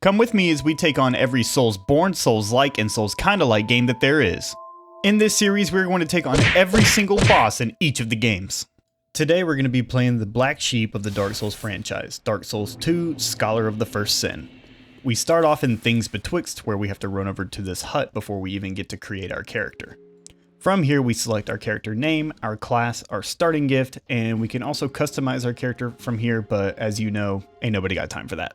Come with me as we take on every Souls-born, Souls-like, and Souls-kinda-like game that there is. In this series, we're going to take on every single boss in each of the games. Today we're going to be playing the black sheep of the Dark Souls franchise, Dark Souls 2, Scholar of the First Sin. We start off in Things Betwixt, where we have to run over to this hut before we even get to create our character. From here we select our character name, our class, our starting gift, and we can also customize our character from here, but as you know, ain't nobody got time for that.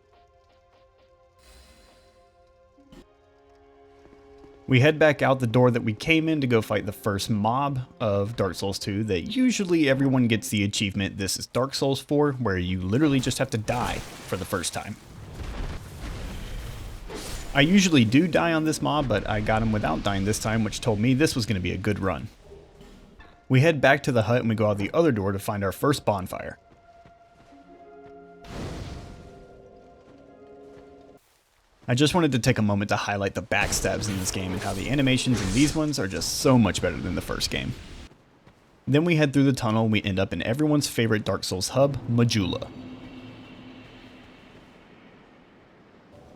We head back out the door that we came in to go fight the first mob of Dark Souls 2 that usually everyone gets the achievement This is Dark Souls 4, where you literally just have to die for the first time. I usually do die on this mob, but I got him without dying this time, which told me this was going to be a good run. We head back to the hut and we go out the other door to find our first bonfire. I just wanted to take a moment to highlight the backstabs in this game and how the animations in these ones are just so much better than the first game. Then we head through the tunnel and we end up in everyone's favorite Dark Souls hub, Majula.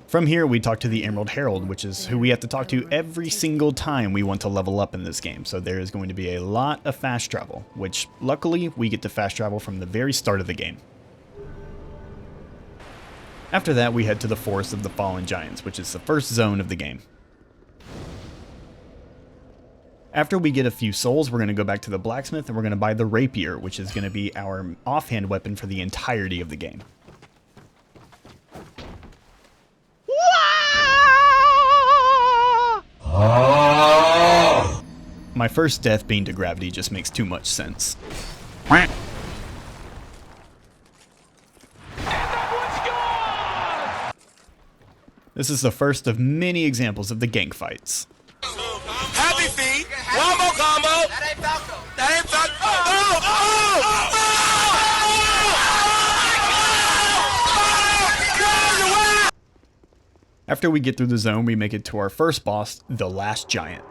From here we talk to the Emerald Herald, which is who we have to talk to every single time we want to level up in this game, so there is going to be a lot of fast travel, which luckily we get to fast travel from the very start of the game. After that, we head to the Forest of the Fallen Giants, which is the first zone of the game. After we get a few souls, we're going to go back to the blacksmith and we're going to buy the rapier, which is going to be our offhand weapon for the entirety of the game. My first death being to gravity just makes too much sense. This is the first of many examples of the gank fights. Happy feet, one more combo. That ain't Falco. That ain't Falco. After we get through the zone, we make it to our first boss, the Last Giant.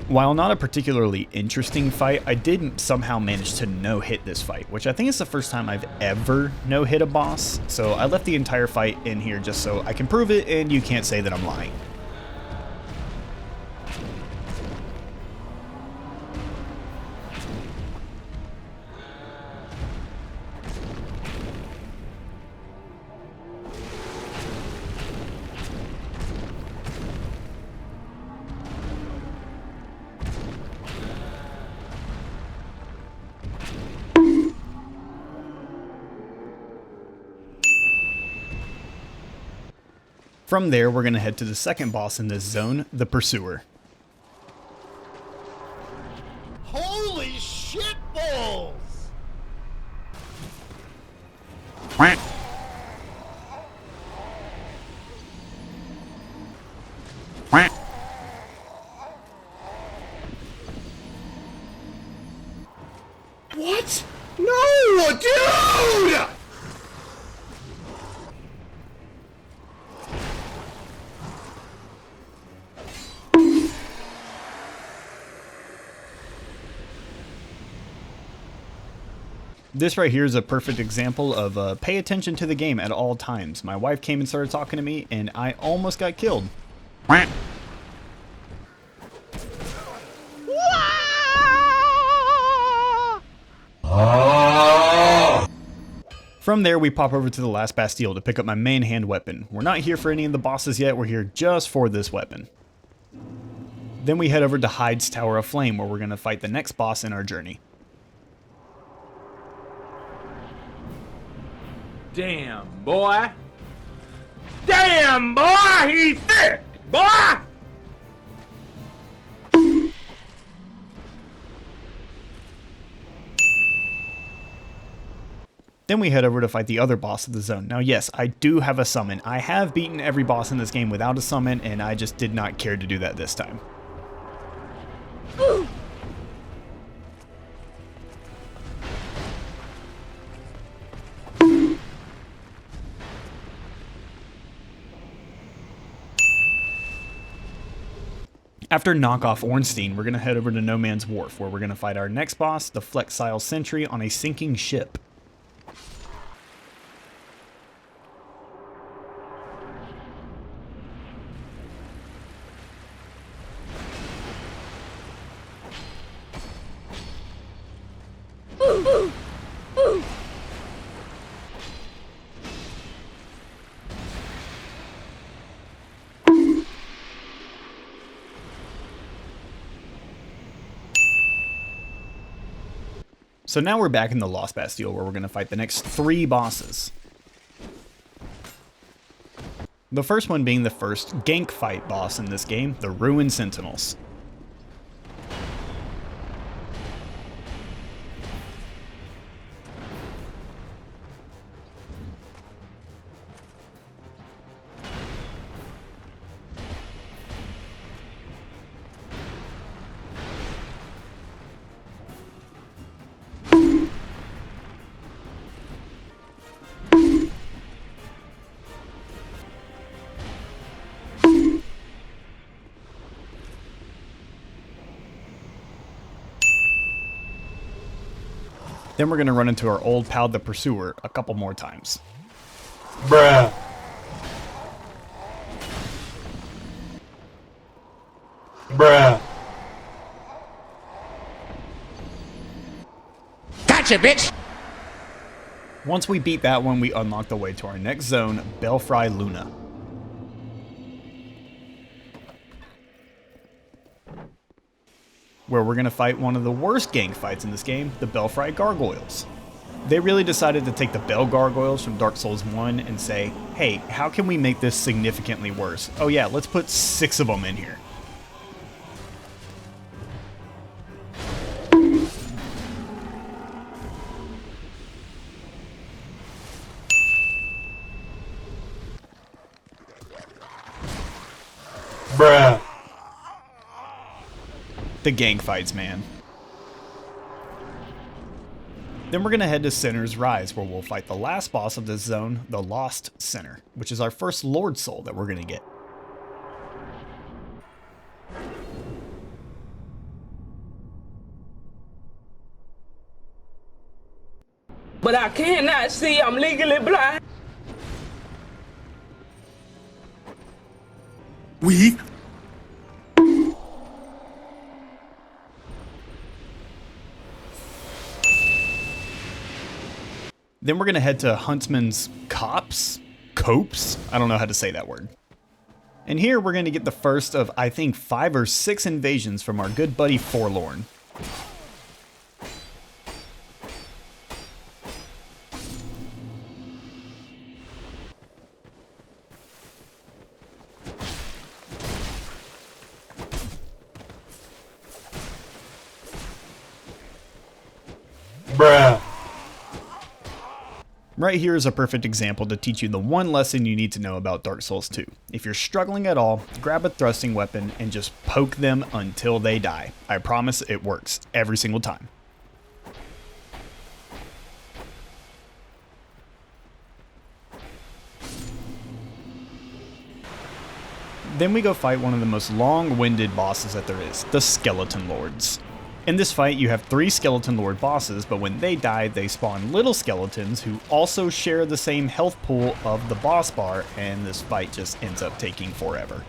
While not a particularly interesting fight, I did somehow manage to no-hit this fight, which I think is the first time I've ever no-hit a boss, so I left the entire fight in here just so I can prove it and you can't say that I'm lying. From there, we're going to head to the second boss in this zone, the Pursuer. Holy shit balls! What? No, dude! This right here is a perfect example of pay attention to the game at all times. My wife came and started talking to me, and I almost got killed. From there, we pop over to the last Bastille to pick up my main hand weapon. We're not here for any of the bosses yet, we're here just for this weapon. Then we head over to Hyde's Tower of Flame, where we're going to fight the next boss in our journey. Damn, boy. Damn, boy, he's thick, boy! Then we head over to fight the other boss of the zone. Now yes, I do have a summon. I have beaten every boss in this game without a summon, and I just did not care to do that this time. After knockoff Ornstein, we're going to head over to No Man's Wharf, where we're going to fight our next boss, the Flexile Sentry, on a sinking ship. So now we're back in the Lost Bastille where we're going to fight the next 3 bosses. The first one being the first gank fight boss in this game, the Ruined Sentinels. Then we're going to run into our old pal the Pursuer a couple more times. Bruh. Bruh. Gotcha, bitch! Once we beat that one, we unlock the way to our next zone, Belfry Luna. Where we're going to fight one of the worst gank fights in this game, the Belfry Gargoyles. They really decided to take the Bell Gargoyles from Dark Souls 1 and say, hey, how can we make this significantly worse? Oh yeah, let's put 6 of them in here. Bruh. The gang fights, man. Then we're going to head to Sinner's Rise, where we'll fight the last boss of this zone, the Lost Sinner, which is our first Lord Soul that we're going to get. But I cannot see, I'm legally blind. We. Then we're going to head to Huntsman's Copse? I don't know how to say that word. And here we're going to get the first of, I think, 5 or 6 invasions from our good buddy Forlorn. Bruh. Right here is a perfect example to teach you the one lesson you need to know about Dark Souls 2. If you're struggling at all, grab a thrusting weapon and just poke them until they die. I promise it works every single time. Then we go fight one of the most long-winded bosses that there is, the Skeleton Lords. In this fight, you have 3 Skeleton Lord bosses, but when they die, they spawn little skeletons who also share the same health pool of the boss bar, and this fight just ends up taking forever.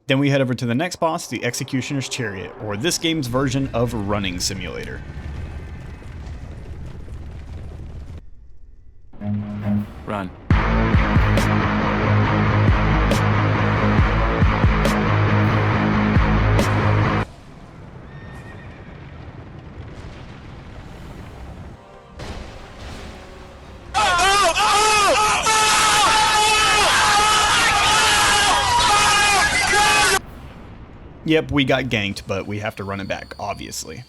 Then we head over to the next boss, the Executioner's Chariot, or this game's version of Running Simulator. Run. Yep, we got ganked, but we have to run it back, obviously.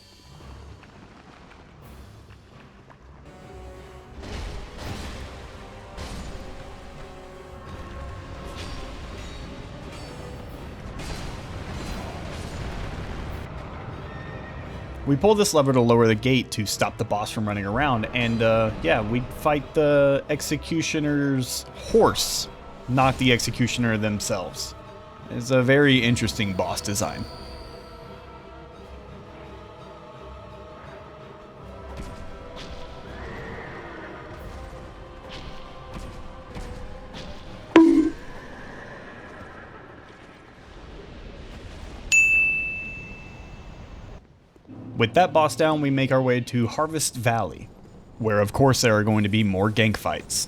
We pull this lever to lower the gate to stop the boss from running around, and yeah, we fight the Executioner's horse, not the Executioner themselves. It's a very interesting boss design. With that boss down, we make our way to Harvest Valley, where of course there are going to be more gank fights.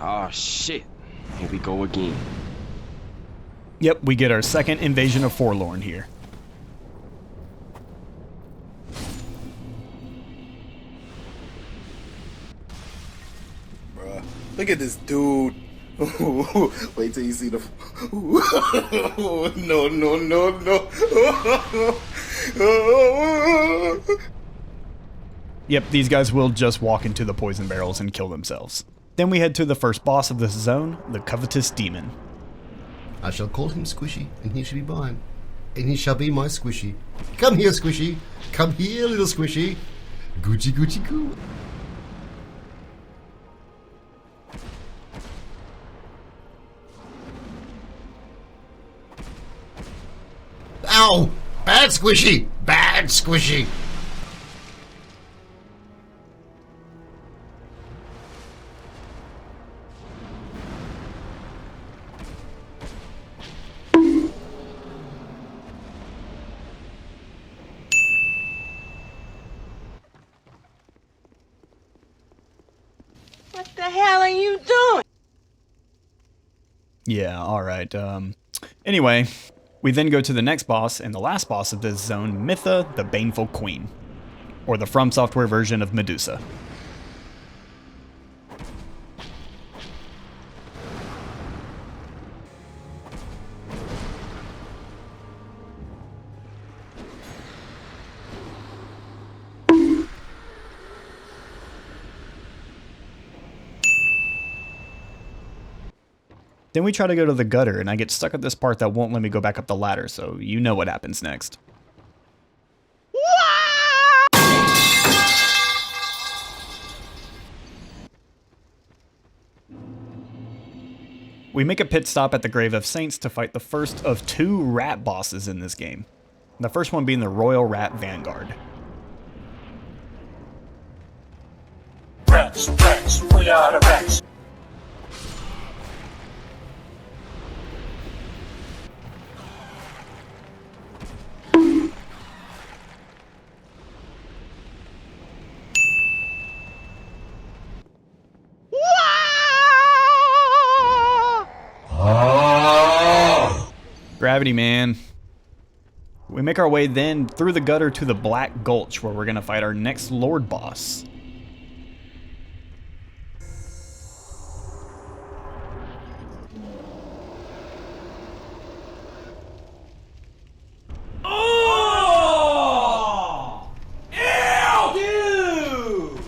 Oh shit, here we go again. Yep, we get our second invasion of Forlorn here. Bruh, look at this dude. Wait till you see the... No, no, no, no. Yep, these guys will just walk into the poison barrels and kill themselves. Then we head to the first boss of this zone, the Covetous Demon. I shall call him Squishy, and he shall be mine. And he shall be my Squishy. Come here, Squishy. Come here, little Squishy. Gucci, Gucci, goo. Ow! Bad Squishy! Bad Squishy! What the hell are you doing? Yeah, alright. Anyway, we then go to the next boss and the last boss of this zone, Mytha, the Baneful Queen. Or the From Software version of Medusa. Then we try to go to the gutter, and I get stuck at this part that won't let me go back up the ladder, so you know what happens next. We make a pit stop at the Grave of Saints to fight the first of two rat bosses in this game. The first one being the Royal Rat Vanguard. Rats, rats, we are the rats. Gravity, man. We make our way then through the gutter to the Black Gulch, where we're going to fight our next Lord boss. Oh! Ew, dude!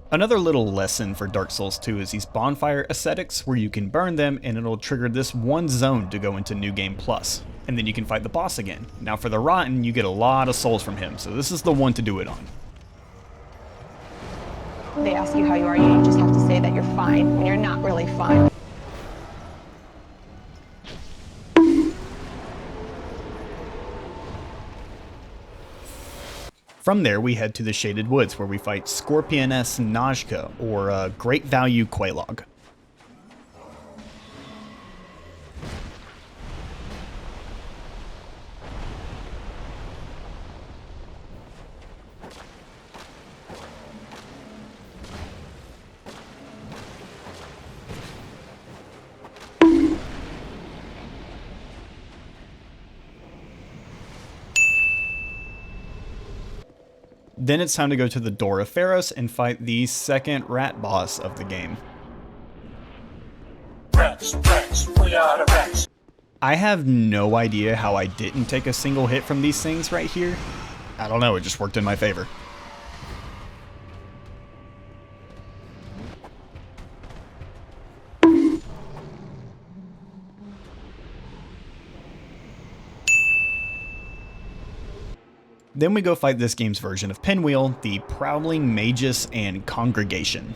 Another little lesson for Dark Souls 2 is these bonfire ascetics, where you can burn them and it'll trigger this one zone to go into New Game Plus. And then you can fight the boss again. Now for the Rotten, you get a lot of souls from him, so this is the one to do it on. They ask you how you are, you just have to say that you're fine when you're not really fine. From there, we head to the Shaded Woods, where we fight Scorpioness Najka, or Great Value Quelaag. Then it's time to go to the Door of Pharos and fight the second rat boss of the game. Rats, rats, we are the rats. I have no idea how I didn't take a single hit from these things right here. I don't know, it just worked in my favor. Then we go fight this game's version of Pinwheel, the Prowling Magus and Congregation.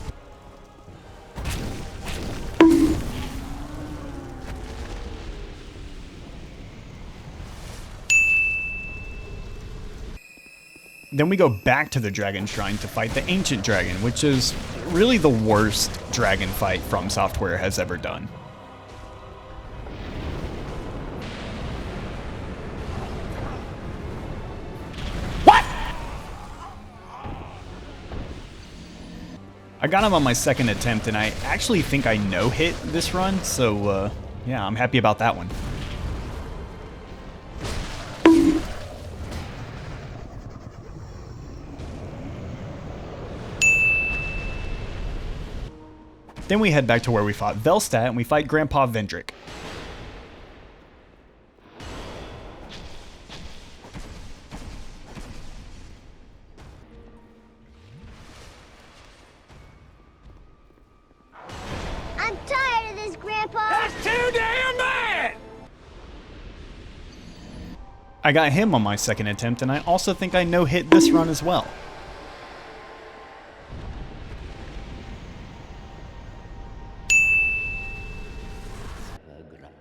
Then we go back to the Dragon Shrine to fight the Ancient Dragon, which is really the worst dragon fight From Software has ever done. I got him on my second attempt, and I actually think I no-hit this run, so yeah, I'm happy about that one. Then we head back to where we fought Velstadt, and we fight Grandpa Vendrick. I'm tired of this, Grandpa. That's too damn bad! I got him on my second attempt, and I also think I no-hit this run as well.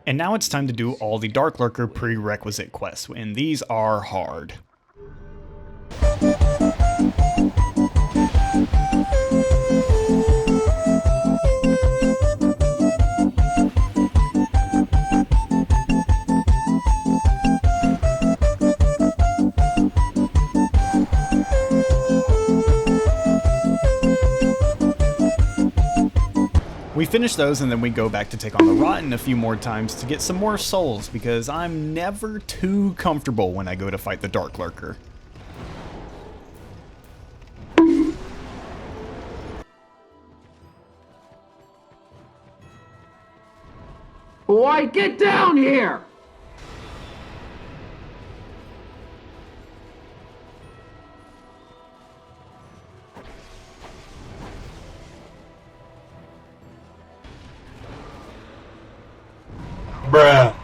And now it's time to do all the Dark Lurker prerequisite quests, and these are hard. We finish those and then we go back to take on the Rotten a few more times to get some more souls, because I'm never too comfortable when I go to fight the Dark Lurker. Boy, get down here! Bruh.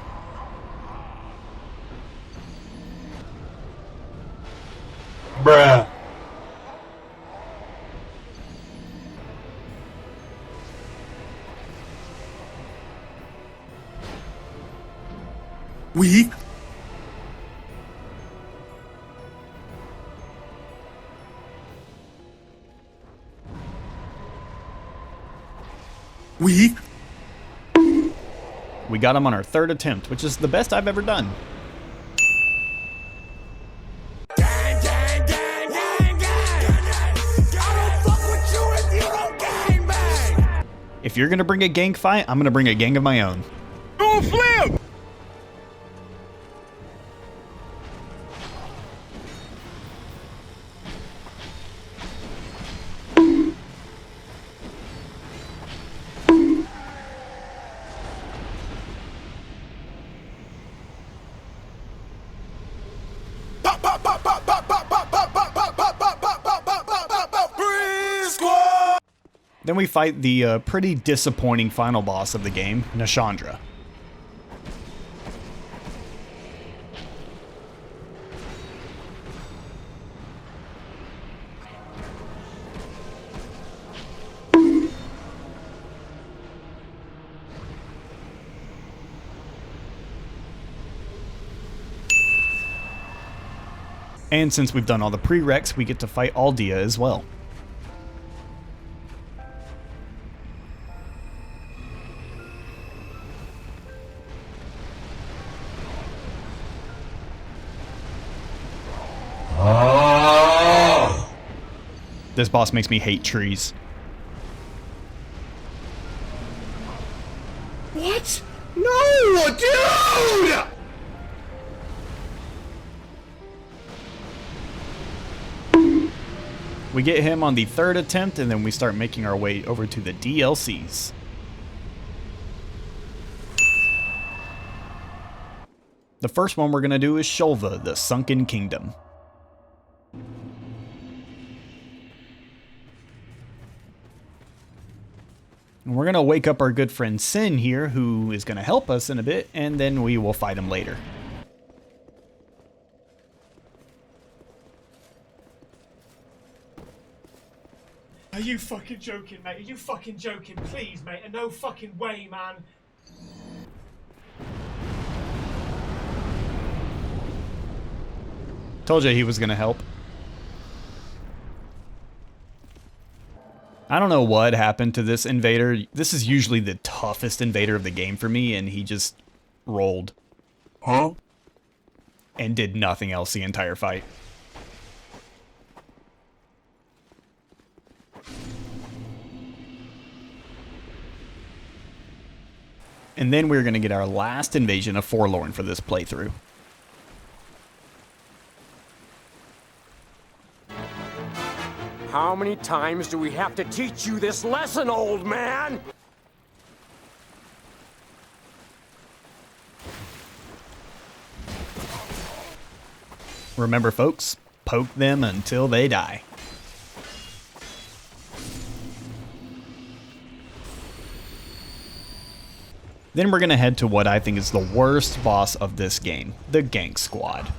Bruh. We? We got him on our third attempt, which is the best I've ever done. If you're gonna bring a gang fight, I'm gonna bring a gang of my own. Oh, flip! Then we fight the pretty disappointing final boss of the game, Nashandra. And since we've done all the prereqs, we get to fight Aldia as well. This boss makes me hate trees. What? No, dude! We get him on the third attempt, and then we start making our way over to the DLCs. The first one we're going to do is Shulva, the Sunken Kingdom. And we're going to wake up our good friend Sin here, who is going to help us in a bit, and then we will fight him later. Are you fucking joking, mate? Are you fucking joking? Please, mate. No fucking way, man. Told you he was going to help. I don't know what happened to this invader. This is usually the toughest invader of the game for me, and he just rolled. Huh? And did nothing else the entire fight. And then we're going to get our last invasion of Forlorn for this playthrough. How many times do we have to teach you this lesson, old man? Remember, folks, poke them until they die. Then we're going to head to what I think is the worst boss of this game, the Gank Squad.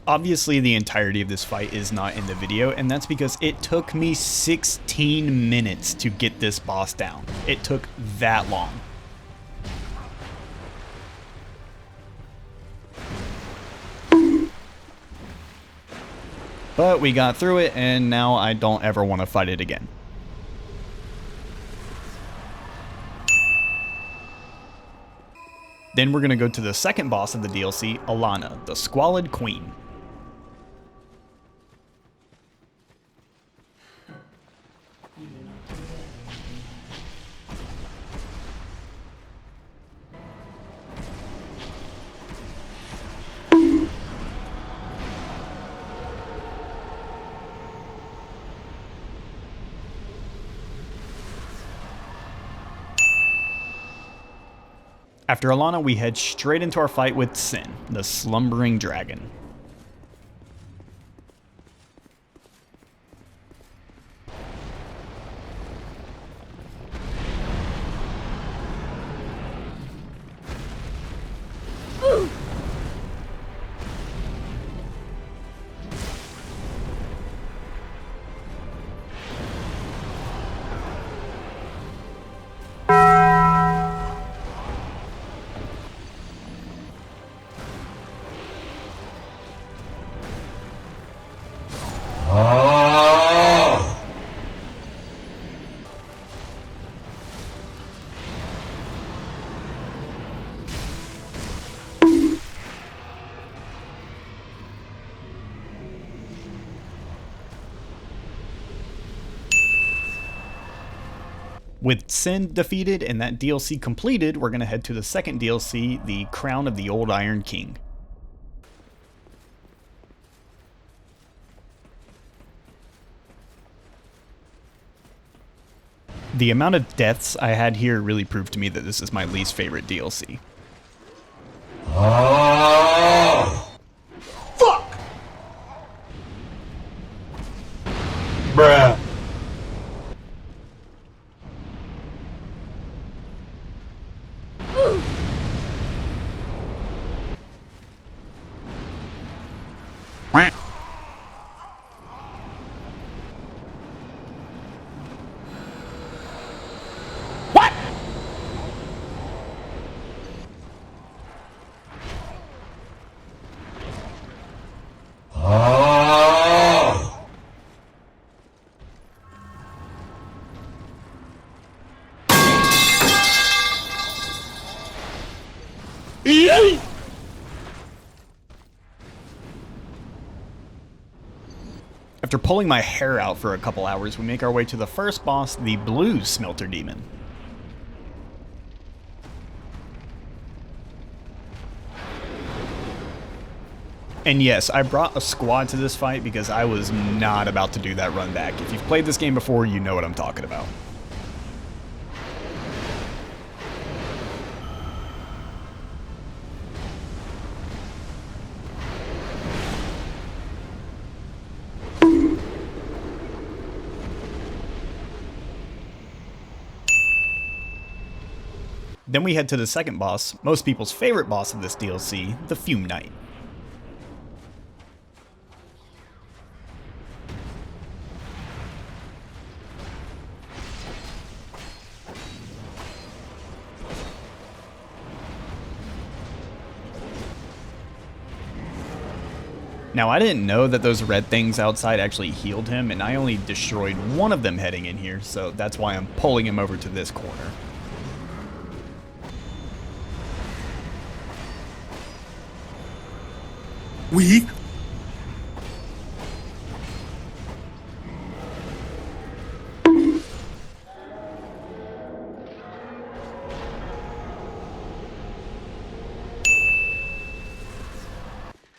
Obviously, the entirety of this fight is not in the video, and that's because it took me 16 minutes to get this boss down. It took that long. But we got through it, and now I don't ever want to fight it again. Then we're going to go to the second boss of the DLC, Alana, the Squalid Queen. After Alana, we head straight into our fight with Sin, the Slumbering Dragon. With Sin defeated and that DLC completed, we're going to head to the second DLC, the Crown of the Old Iron King. The amount of deaths I had here really proved to me that this is my least favorite DLC. Fuck! Bruh. After pulling my hair out for a couple hours, we make our way to the first boss, the Blue Smelter Demon. And yes, I brought a squad to this fight because I was not about to do that run back. If you've played this game before, you know what I'm talking about. Then we head to the second boss, most people's favorite boss of this DLC, the Fume Knight. Now, I didn't know that those red things outside actually healed him, and I only destroyed one of them heading in here, so that's why I'm pulling him over to this corner. Weak.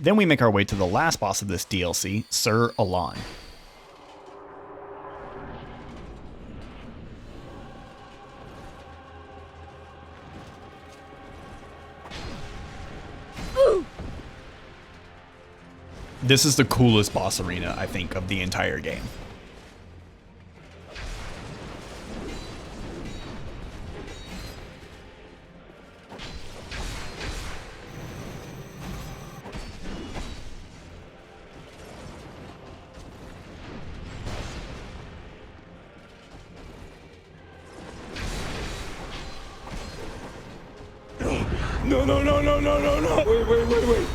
Then we make our way to the last boss of this DLC, Sir Alon. This is the coolest boss arena, I think, of the entire game. No, no, no, no, no, no, no. Wait, wait, wait, wait.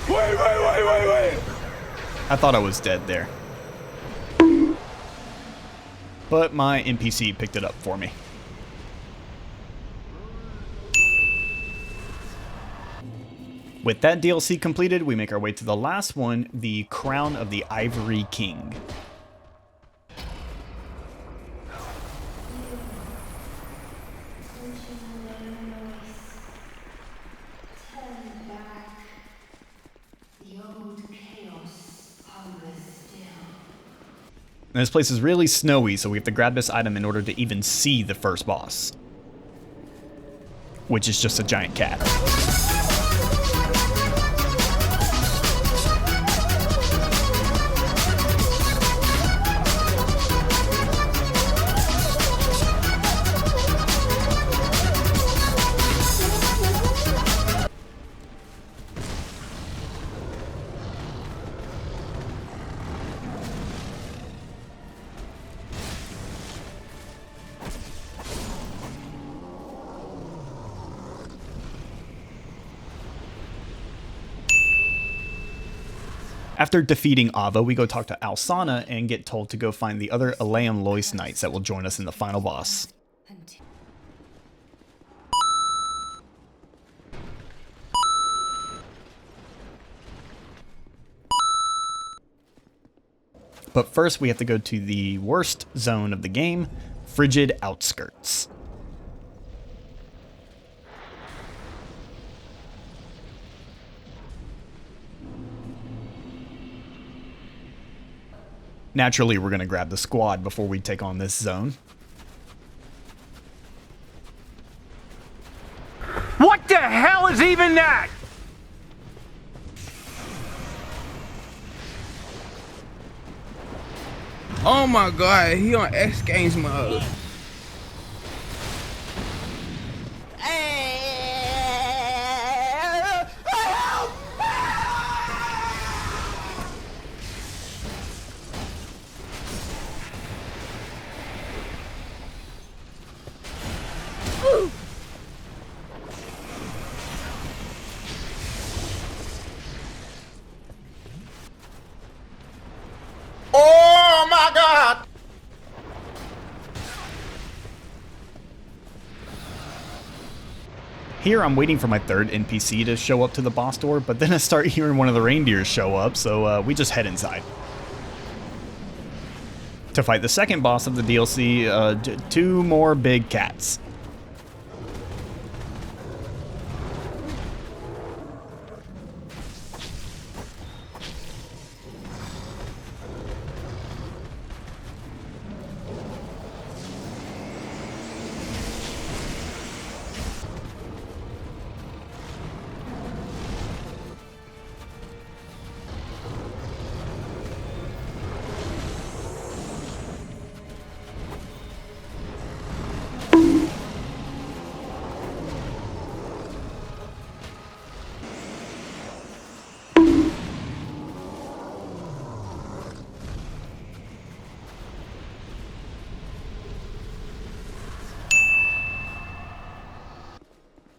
Wait, wait, wait, wait, wait. I thought I was dead there. But my NPC picked it up for me. With that DLC completed, we make our way to the last one, the Crown of the Ivory King. And this place is really snowy, so we have to grab this item in order to even see the first boss. Which is just a giant cat. After defeating Ava, we go talk to Alsana and get told to go find the other Elaeum Lois Knights that will join us in the final boss. But first we have to go to the worst zone of the game, Frigid Outskirts. Naturally, we're going to grab the squad before we take on this zone. What the hell is even that? Oh my god, he on X Games mode. Oh my God! Here I'm waiting for my third NPC to show up to the boss door, but then I start hearing one of the reindeers show up, so we just head inside. To fight the second boss of the DLC, two more big cats.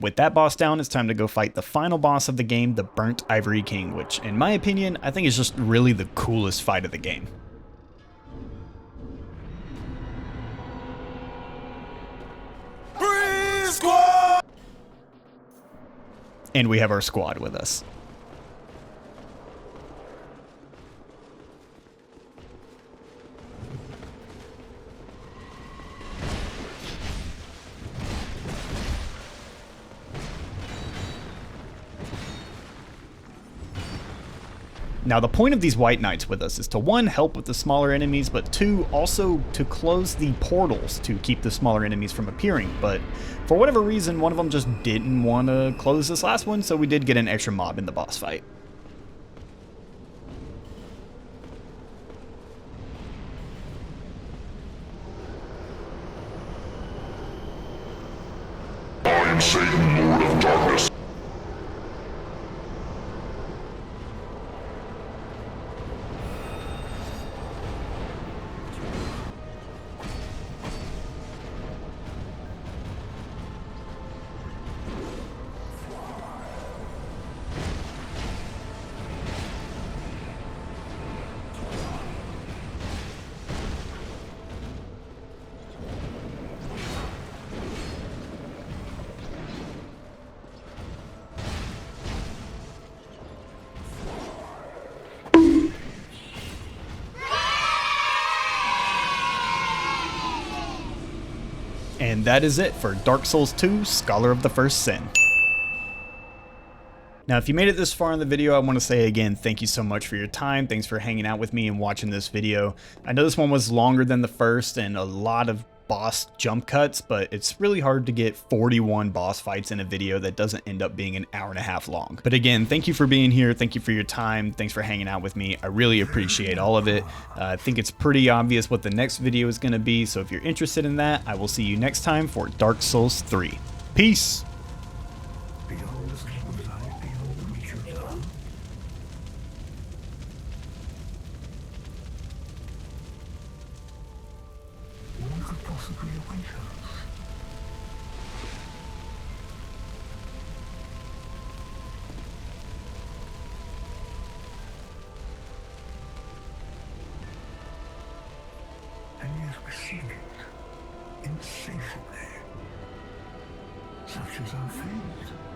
With that boss down, it's time to go fight the final boss of the game, the Burnt Ivory King, which, in my opinion, I think is just really the coolest fight of the game. And we have our squad with us. Now the point of these White Knights with us is to 1, help with the smaller enemies, but 2, also to close the portals to keep the smaller enemies from appearing, but for whatever reason one of them just didn't want to close this last one, so we did get an extra mob in the boss fight. I am Satan, Lord of Darkness. And that is it for Dark Souls 2, Scholar of the First Sin. Now, if you made it this far in the video, I want to say again, thank you so much for your time. Thanks for hanging out with me and watching this video. I know this one was longer than the first and a lot of boss jump cuts, but it's really hard to get 41 boss fights in a video that doesn't end up being an hour and a half long. But again, thank you for being here. Thank you for your time. Thanks for hanging out with me. I really appreciate all of it. I think it's pretty obvious what the next video is going to be. So if you're interested in that, I will see you next time for Dark Souls 3. Peace. And yet we seek it insatiably, such is our fate.